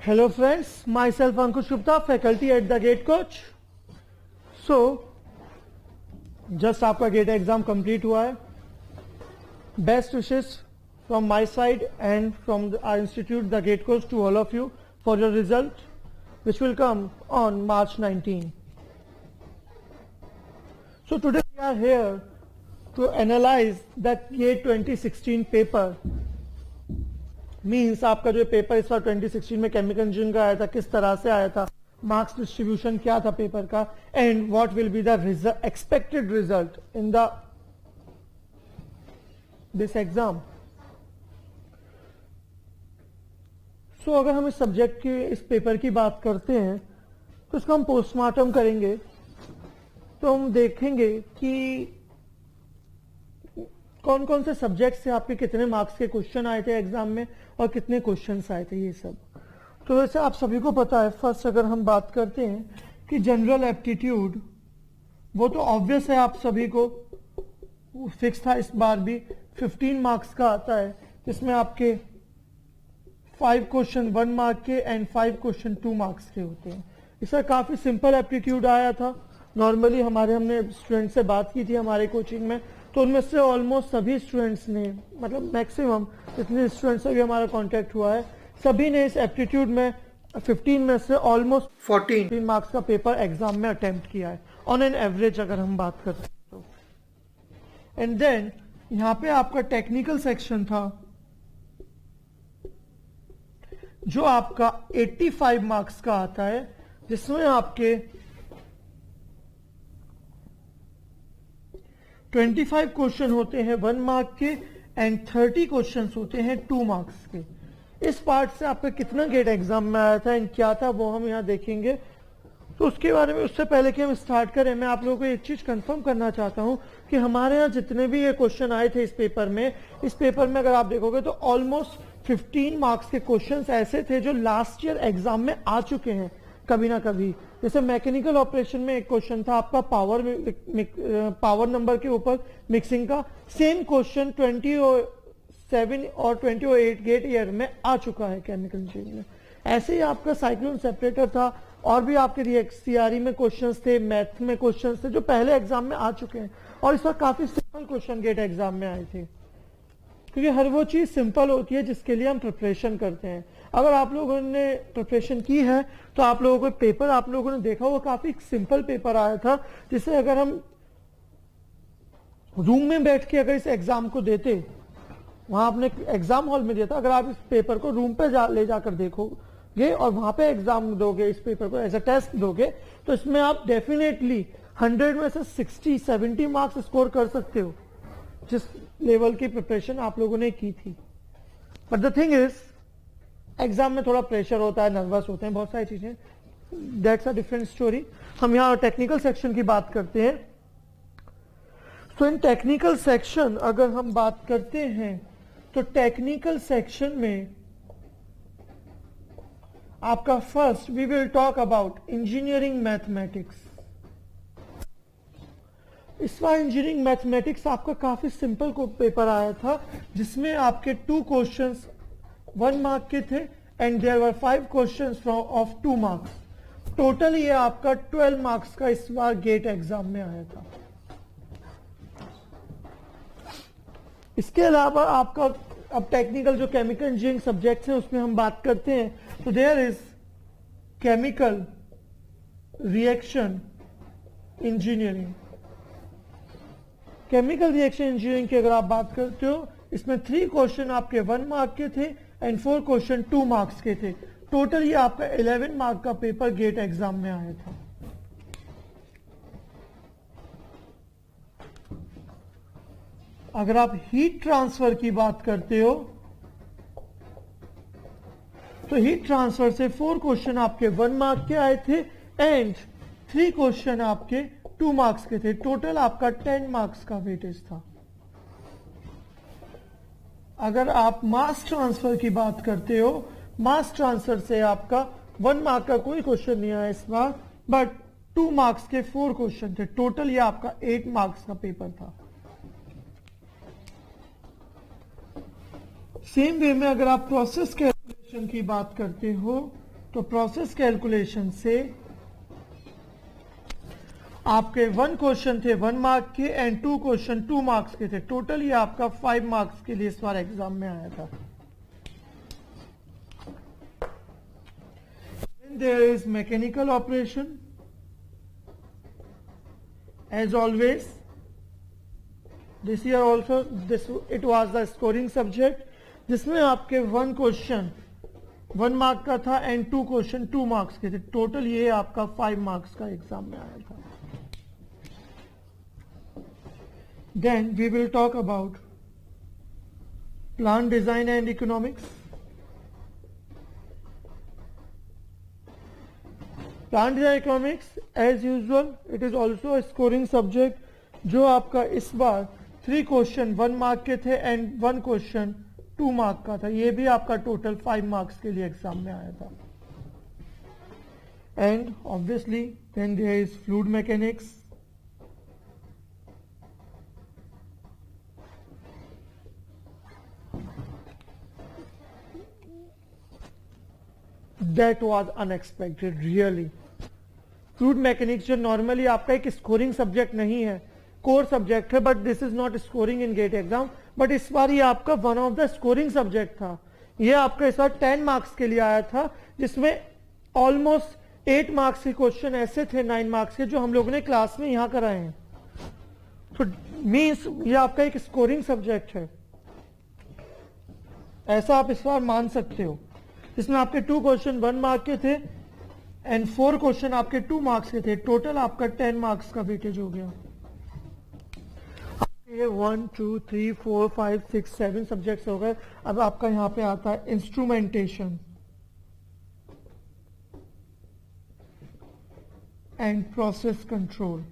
Hello friends, myself Ankush Gupta, faculty at the GATE Coach. So, just आपका GATE exam complete हुआ है. Best wishes from my side and from our institute, the GATE Coach, to all of you for your result, which will come on March 19. So today we are here to analyze that GATE 2016 paper. Means आपका जो paper इस बार 2016 में chemical engineering का आया था, किस तरह से आया था, मार्क्स डिस्ट्रीब्यूशन क्या था पेपर का, and what will be the expected result in the this exam. So अगर हम इस सब्जेक्ट की, इस पेपर की बात करते हैं तो इसका हम पोस्टमार्टम करेंगे तो हम देखेंगे कि कौन कौन से सब्जेक्ट से आपके कितने मार्क्स के क्वेश्चन आए थे एग्जाम में और कितने क्वेश्चंस आए थे, ये सब. तो वैसे आप सभी को पता है. फर्स्ट अगर हम बात करते हैं कि जनरल एप्टीट्यूड, वो तो ऑब्वियस है, आप सभी को फिक्स था. इस बार भी 15 मार्क्स का आता है, जिसमें आपके 5 क्वेश्चन 1 मार्क के एंड 5 क्वेश्चन 2 मार्क्स के होते हैं. इसका काफी सिंपल एप्टीट्यूड आया था. नॉर्मली हमने स्टूडेंट से बात की थी हमारे कोचिंग में, तो उनमें से ऑलमोस्ट सभी स्टूडेंट्स ने, मतलब मैक्सिमम जितने स्टूडेंट्स से भी हमारा कांटेक्ट हुआ है, सभी ने इस एप्टीट्यूड में 15 में से ऑलमोस्ट 14 मार्क्स का पेपर एग्जाम में अटेम्प्ट किया है ऑन एन एवरेज अगर हम बात करते हैं तो. एंड देन यहाँ पे आपका टेक्निकल सेक्शन था जो आपका 85 मार्क्स का आता है, जिसमें आपके 25 क्वेश्चन होते हैं 1 मार्क के एंड 30 क्वेश्चंस होते हैं 2 मार्क्स के. इस पार्ट से आपका कितना गेट एग्जाम में आया था एंड क्या था वो हम यहाँ देखेंगे. तो उसके बारे में, उससे पहले कि हम स्टार्ट करें, मैं आप लोगों को एक चीज कंफर्म करना चाहता हूँ कि हमारे यहाँ जितने भी ये क्वेश्चन आए थे इस पेपर में अगर आप देखोगे तो ऑलमोस्ट 15 मार्क्स के क्वेश्चंस ऐसे थे जो लास्ट ईयर एग्जाम में आ चुके हैं कभी ना कभी. जैसे मैकेनिकल ऑपरेशन में एक क्वेश्चन था आपका पावर नंबर के ऊपर मिक्सिंग का. सेम क्वेश्चन 2007 और 2008 गेट ईयर में आ चुका है केमिकल इंजीनियरिंग में. ऐसे ही आपका साइक्लोन सेपरेटर था, और भी आपके सीआरई में क्वेश्चंस थे, मैथ में क्वेश्चंस थे जो पहले एग्जाम में आ चुके हैं. और इस बार काफी सिंपल क्वेश्चन गेट एग्जाम में आए थे, क्योंकि हर वो चीज सिंपल होती है जिसके लिए हम प्रिपरेशन करते हैं. अगर आप लोगों ने प्रिपरेशन की है तो आप लोगों को पेपर, आप लोगों ने देखा वो काफी सिंपल पेपर आया था, जिसे अगर हम रूम में बैठ के अगर इस एग्जाम को देते, वहां आपने एग्जाम हॉल में दिया था, अगर आप इस पेपर को रूम पे ले जाकर देखोगे और वहां पे एग्जाम दोगे, इस पेपर को एज अ टेस्ट दोगे, तो इसमें आप डेफिनेटली 100 में से 60-70 मार्क्स स्कोर कर सकते हो, जिस लेवल की प्रिपरेशन आप लोगों ने की थी. But the thing is, exam में थोड़ा प्रेशर होता है, नर्वस होते हैं, बहुत सारी चीजें, दैट्स अ डिफरेंट स्टोरी. हम यहाँ टेक्निकल सेक्शन की बात करते हैं. तो इन टेक्निकल सेक्शन अगर हम बात करते हैं तो टेक्निकल सेक्शन में आपका first we will talk about engineering mathematics. इस बार इंजीनियरिंग मैथमेटिक्स आपका काफी सिंपल पेपर आया था, जिसमें आपके 2 क्वेश्चंस 1 मार्क के थे and there were 5 questions of 2 marks. Total ये आपका 12 मार्क्स का इस बार गेट एग्जाम में आया था. इसके अलावा आपका अब टेक्निकल जो केमिकल इंजीनियरिंग सब्जेक्ट्स हैं उसमें हम बात करते हैं, तो there is chemical reaction engineering. Chemical reaction engineering की अगर आप बात करते हो, इसमें 3 क्वेश्चन आपके 1 मार्क के थे एंड 4 क्वेश्चन 2 मार्क्स के थे. टोटल ये आपका 11 मार्क का पेपर गेट एग्जाम में आया था. अगर आप हीट ट्रांसफर की बात करते हो तो हीट ट्रांसफर से 4 क्वेश्चन आपके 1 मार्क के आए थे एंड 3 क्वेश्चन आपके 2 मार्क्स के थे. टोटल आपका 10 मार्क्स का वेटेज था. अगर आप मास ट्रांसफर की बात करते हो, मास ट्रांसफर से आपका 1 मार्क का कोई क्वेश्चन नहीं आया इस बार, बट 2 मार्क्स के 4 क्वेश्चन थे. टोटल ये आपका 8 मार्क्स का पेपर था. सेम वे में अगर आप प्रोसेस कैलकुलेशन की बात करते हो तो प्रोसेस कैलकुलेशन से आपके 1 क्वेश्चन थे 1 मार्क के एंड 2 क्वेश्चन 2 मार्क्स के थे। टोटल ये आपका 5 मार्क्स के लिए इस बार एग्जाम में आया था। There is mechanical operation. As always, this year also it was the scoring subject, जिसमें आपके 1 क्वेश्चन 1 मार्क का था एंड 2 क्वेश्चन 2 मार्क्स के थे। टोटल ये आपका 5 मार्क्स का एग्जाम में आया था। Then we will talk about plant design and economics. Plant design economics, as usual, it is also a scoring subject, जो आपका इस बार 3 क्वेश्चन 1 मार्क के थे एंड 1 क्वेश्चन 2 मार्क का था। ये भी आपका टोटल 5 मार्क्स के लिए एग्जाम में आया था। And obviously then there is fluid mechanics, that was unexpected really. Fluid mechanics जो नॉर्मली आपका एक स्कोरिंग सब्जेक्ट नहीं है, कोर सब्जेक्ट है, but this is not scoring in GATE exam, but इस बार ये आपका one of the scoring subject था। ये आपका इस बार 10 मार्क्स के लिए आया था, जिसमें ऑलमोस्ट 8 मार्क्स के क्वेश्चन ऐसे थे 9 मार्क्स के जो हम लोगों ने क्लास में यहाँ कराए हैं। तो मीन्स ये आपका एक स्कोरिंग सब्जेक्ट है, ऐसा आप इस बार मान सकते हो। इसमें आपके 2 क्वेश्चन 1 मार्क के थे एंड 4 क्वेश्चन आपके 2 मार्क्स के थे। टोटल आपका 10 मार्क्स का वेटेज हो गया। ये 1 2 3 4 5 6 7 सब्जेक्ट्स हो गए। अब आपका यहां पे आता है इंस्ट्रूमेंटेशन एंड प्रोसेस कंट्रोल।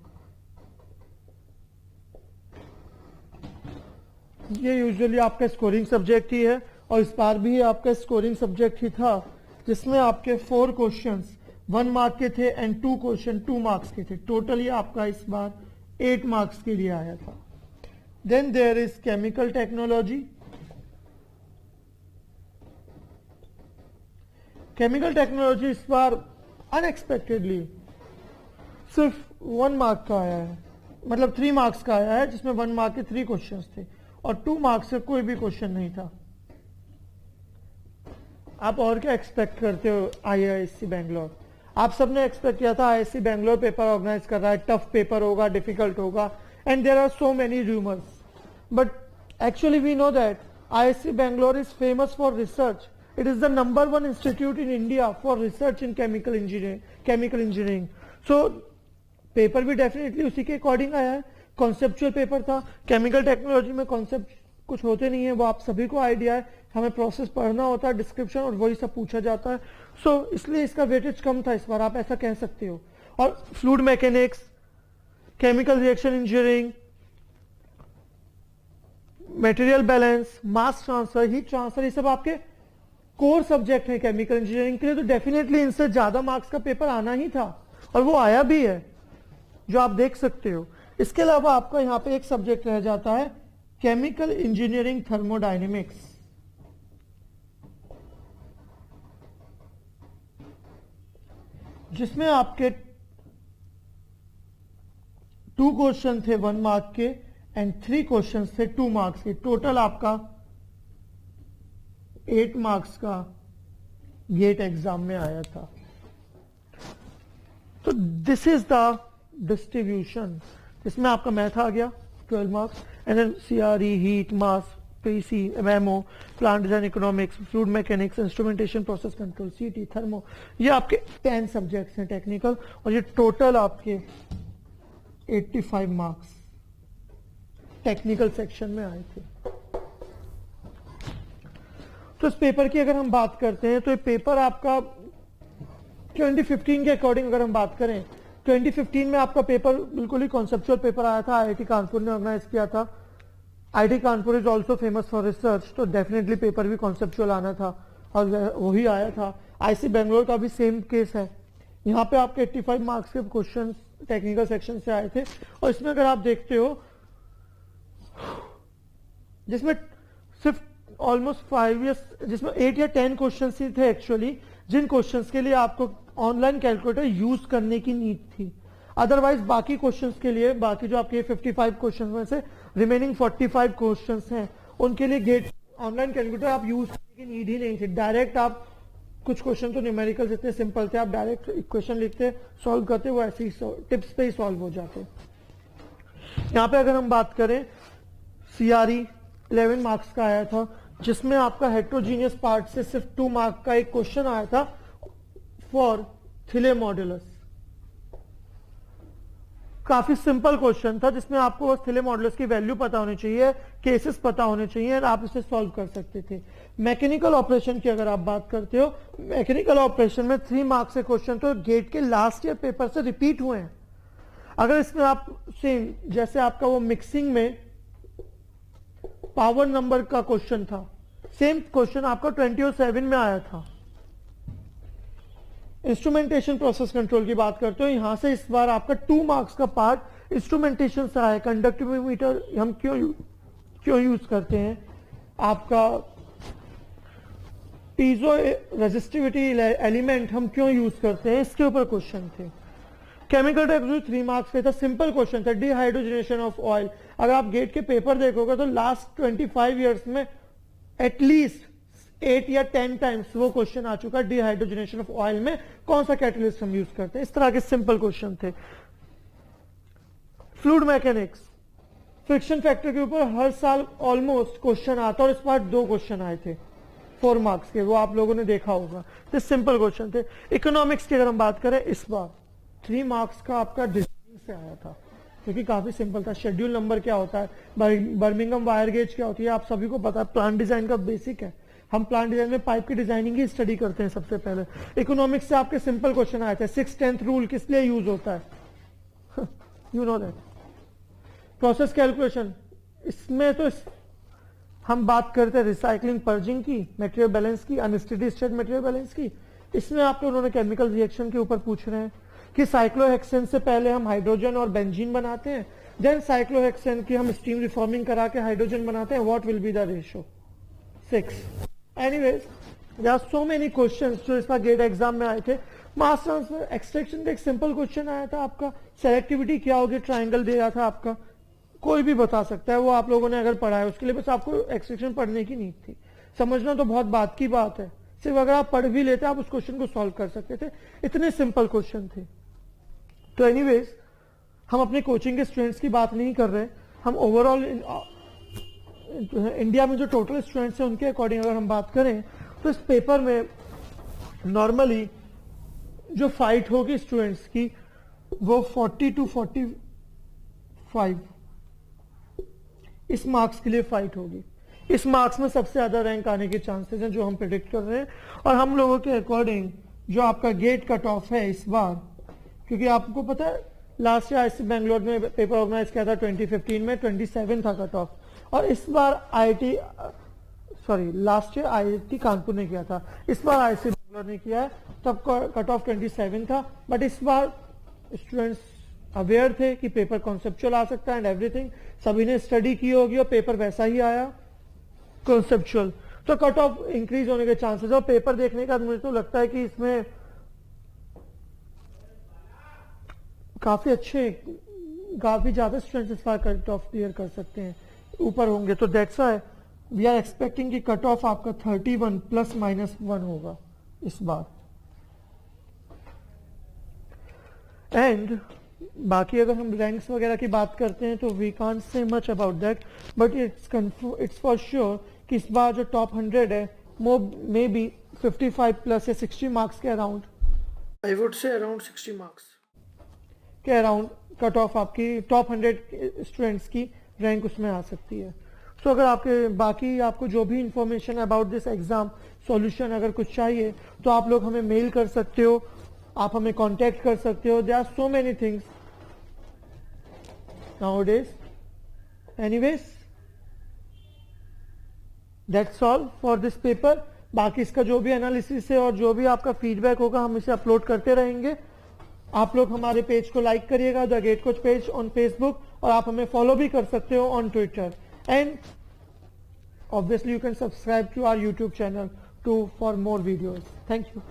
ये यूजुअली आपका स्कोरिंग सब्जेक्ट ही है और इस बार भी आपका स्कोरिंग सब्जेक्ट ही था, जिसमें आपके 4 क्वेश्चंस 1 मार्क के थे एंड 2 क्वेश्चन 2 मार्क्स के थे। टोटली आपका इस बार 8 मार्क्स के लिए आया था। Then there is chemical technology. Chemical technology इस बार अनएक्सपेक्टेडली सिर्फ 1 मार्क का आया है, मतलब 3 मार्क्स का आया है, जिसमें 1 मार्क के 3 क्वेश्चंस थे और 2 मार्क्स से कोई भी क्वेश्चन नहीं था। आप और क्या एक्सपेक्ट करते हो आईआईएससी बेंगलोर? आप सबने एक्सपेक्ट किया था आईआईएससी बेंगलोर पेपर ऑर्गेनाइज कर रहा है, टफ पेपर होगा, डिफिकल्ट होगा, and there are so many rumours, but actually we know that IISc Bangalore is famous for research. It is the number 1 institute in India for research in chemical engineering. So paper भी definitely उसी के according आया है। Conceptual paper था। Chemical technology में concept कुछ होते नहीं है, वो आप सभी को आइडिया है। हमें प्रोसेस पढ़ना होता है, डिस्क्रिप्शन और वही सब पूछा जाता है। सो इसलिए इसका वेटेज कम था इस बार, आप ऐसा कह सकते हो। और fluid mechanics, chemical reaction engineering, material balance, mass transfer, heat transfer, ये सब आपके कोर सब्जेक्ट हैं केमिकल इंजीनियरिंग के लिए। तो डेफिनेटली इनसे ज्यादा मार्क्स का पेपर आना ही था और वो आया भी है, जो आप देख सकते हो। इसके अलावा आपका यहाँ पे एक सब्जेक्ट रह जाता है केमिकल इंजीनियरिंग थर्मोडायनेमिक्स, जिसमें आपके 2 क्वेश्चन थे 1 मार्क के एंड 3 क्वेश्चन थे 2 मार्क्स के। टोटल आपका 8 मार्क्स का गेट एग्जाम में आया था। तो दिस इज द डिस्ट्रीब्यूशन। इसमें आपका मैथ आ गया 12 marks, and then CRE, heat, mass, PC, MO, plant design economics, fluid mechanics, instrumentation, process control, CT, thermo, ये आपके 10 सब्जेक्ट्स हैं टेक्निकल, और ये टोटल आपके 85 मार्क्स टेक्निकल सेक्शन में आए थे। तो इस पेपर की अगर हम बात करते हैं तो ये पेपर आपका 2015 के अकॉर्डिंग अगर हम बात करें, 2015 में आपका पेपर बिल्कुल ही कॉन्सेप्चुअल पेपर आया था। आईआईटी कानपुर ने ऑर्गेनाइज किया था। IIT Kanpur is also famous for research, तो डेफिनेटली पेपर भी कॉन्सेप्चुअल आना था और वही आया था। आईआईटी बेंगलोर का भी सेम केस है। यहाँ पे आपके 85 मार्क्स के क्वेश्चन टेक्निकल सेक्शन से आए थे, और इसमें अगर आप देखते हो, जिसमें सिर्फ ऑलमोस्ट 5 ईयर्स, जिसमें 8 या 10 क्वेश्चन ही थे एक्चुअली, जिन क्वेश्चंस के लिए आपको ऑनलाइन कैलकुलेटर यूज करने की नीड थी। अदरवाइज बाकी क्वेश्चंस के लिए, बाकी जो आपके 55 क्वेश्चंस में से रिमेनिंग 45 क्वेश्चंस हैं, उनके लिए गेट ऑनलाइन कैलकुलेटर आप यूज करने की नीड ही नहीं थी। डायरेक्ट आप कुछ क्वेश्चन तो न्यूमेरिकल्स इतने सिंपल थे, आप डायरेक्ट इक्वेशन लिखते, सॉल्व करते, वो ऐसे ही टिप्स पे ही सॉल्व हो जाते। यहाँ पे अगर हम बात करें, सीआरई 11 मार्क्स का आया था, जिसमें आपका हेट्रोजीनियस पार्ट से सिर्फ 2 मार्क का एक क्वेश्चन आया था फॉर थिले मॉड्यूलस। काफी सिंपल क्वेश्चन था, जिसमें आपको बस थिले मॉड्यूलस की वैल्यू पता होनी चाहिए, केसेस पता होने चाहिए, और आप इसे सॉल्व कर सकते थे। मैकेनिकल ऑपरेशन की अगर आप बात करते हो, मैकेनिकल ऑपरेशन में 3 मार्क्स के क्वेश्चन तो गेट के लास्ट ईयर पेपर से रिपीट हुए हैं। अगर इसमें आप सेम जैसे आपका वो मिक्सिंग में पावर नंबर का क्वेश्चन था, सेम क्वेश्चन आपका 2007 में आया था। इंस्ट्रूमेंटेशन प्रोसेस कंट्रोल की बात करते हो, यहां से इस बार आपका 2 मार्क्स का पार्ट इंस्ट्रूमेंटेशन से आया। कंडक्टिविमीटर हम क्यों यूज करते हैं, आपका पीजो रेजिस्टिविटी एलिमेंट हम क्यों यूज करते हैं, इसके ऊपर क्वेश्चन थे। केमिकल टेक्नोलॉजी 3 मार्क्स का था, सिंपल क्वेश्चन था, डिहाइड्रोजनेशन ऑफ ऑयल। अगर आप गेट के पेपर देखोगे तो लास्ट 25 ईयर्स में एटलीस्ट 8 या 10 टाइम्स वो क्वेश्चन आ चुका है, डिहाइड्रोजनेशन ऑफ ऑयल में कौन सा कैटलिस्ट हम यूज करते हैं। इस तरह के सिंपल क्वेश्चन थे। फ्लूइड मैकेनिक्स, फ्रिक्शन फैक्टर के ऊपर हर साल ऑलमोस्ट क्वेश्चन आता, और इस बार 2 क्वेश्चन आए थे 4 मार्क्स के, वो आप लोगों ने देखा होगा। तो सिंपल क्वेश्चन थे। इकोनॉमिक्स की अगर हम बात करें, इस बार 3 मार्क्स का आपका डिजाइनिंग से आया था, क्योंकि काफी सिंपल था। शेड्यूल नंबर क्या होता है, बर्मिंघम वायर गेज क्या होती है, आप सभी को पता है। प्लांट डिजाइन का बेसिक है, हम प्लांट डिजाइन में पाइप की डिजाइनिंग ही स्टडी करते हैं सबसे पहले। इकोनॉमिक्स से आपके सिंपल क्वेश्चन आए थे, 6/10 रूल किस लिए यूज होता है, you know that. Process calculation, इसमें तो हम बात करते हैं रिसाइकलिंग पर्जिंग की, मटेरियल बैलेंस की, अनस्टेडी स्टेट मटेरियल बैलेंस की। इसमें आपको उन्होंने केमिकल रिएक्शन के ऊपर पूछ रहे हैं कि साइक्लोहेक्सेन से पहले हम हाइड्रोजन और बेंजीन बनाते हैं, देन साइक्लोहेक्सेन की हम स्टीम रिफॉर्मिंग करा के हाइड्रोजन बनाते हैं, what will be the ratio 6। Anyways there are so many questions जो इस बार गेट एग्जाम में आए थे। मास ट्रांसफर एक्सट्रैक्शन का एक सिंपल क्वेश्चन आया था आपका, सेलेक्टिविटी क्या होगी, ट्राइंगल दे रहा था आपका, कोई भी बता सकता है, वो आप लोगों ने अगर पढ़ा है उसके लिए बस आपको एक्सट्रैक्शन पढ़ने की नीड थी। समझना तो बहुत बात की बात है, सिर्फ अगर आप पढ़ भी लेते आप उस क्वेश्चन को सॉल्व कर सकते थे, इतने सिंपल क्वेश्चन थे। तो एनीवेज हम अपने कोचिंग के स्टूडेंट्स की बात नहीं कर रहे, हम ओवरऑल इंडिया में जो टोटल स्टूडेंट्स हैं उनके अकॉर्डिंग अगर हम बात करें, तो इस पेपर में नॉर्मली जो फाइट होगी स्टूडेंट्स की वो 40 to 45 इस मार्क्स के लिए फाइट होगी। इस मार्क्स में सबसे ज्यादा रैंक आने के चांसेस हैं जो हम प्रेडिक्ट कर रहे हैं। और हम लोगों के अकॉर्डिंग जो आपका गेट कट ऑफ है इस बार, क्योंकि आपको पता है लास्ट ईयर आईआईटी बेंगलोर में पेपर ऑर्गेनाइज किया था 2015 में, 27 था कट ऑफ, और इस बार लास्ट ईयर आईआईटी कानपुर ने किया था, इस बार आईआईटी बेंगलोर ने किया है, तब कट ऑफ 27 था। बट इस बार स्टूडेंट्स अवेयर थे कि पेपर कॉन्सेप्चुअल आ सकता है एंड एवरीथिंग, सभी ने स्टडी की होगी और पेपर वैसा ही आया कॉन्सेप्चुअल, तो कट ऑफ इंक्रीज होने के चांसेस। और पेपर देखने का मुझे तो लगता है कि इसमें काफी ज्यादा स्टूडेंट्स इस बार कट ऑफ क्लियर कर सकते हैं, ऊपर होंगे। तो that's why we are expecting कि कट ऑफ आपका 31 ±1 होगा इस बार। एंड बाकी अगर हम रैंक्स वगैरह की बात करते हैं तो we can't say much about that, but it's for sure कि इस बार जो टॉप 100 है वो मे बी 55+ या 60 मार्क्स के around, I would say around 60 marks के अराउंड कट ऑफ आपकी टॉप 100 स्टूडेंट्स की रैंक उसमें आ सकती है। सो अगर आपके बाकी आपको जो भी information about this exam solution अगर कुछ चाहिए तो आप लोग हमें मेल कर सकते हो, आप हमें कांटेक्ट कर सकते हो। There are so many things nowadays. Anyways that's all for this paper. बाकी इसका जो भी एनालिसिस है और जो भी आपका फीडबैक होगा हम इसे अपलोड करते रहेंगे। आप लोग हमारे पेज को लाइक करिएगा, the GATE coach page on Facebook, और आप हमें फॉलो भी कर सकते हो on Twitter. And obviously you can subscribe to our YouTube channel to for more videos. Thank you.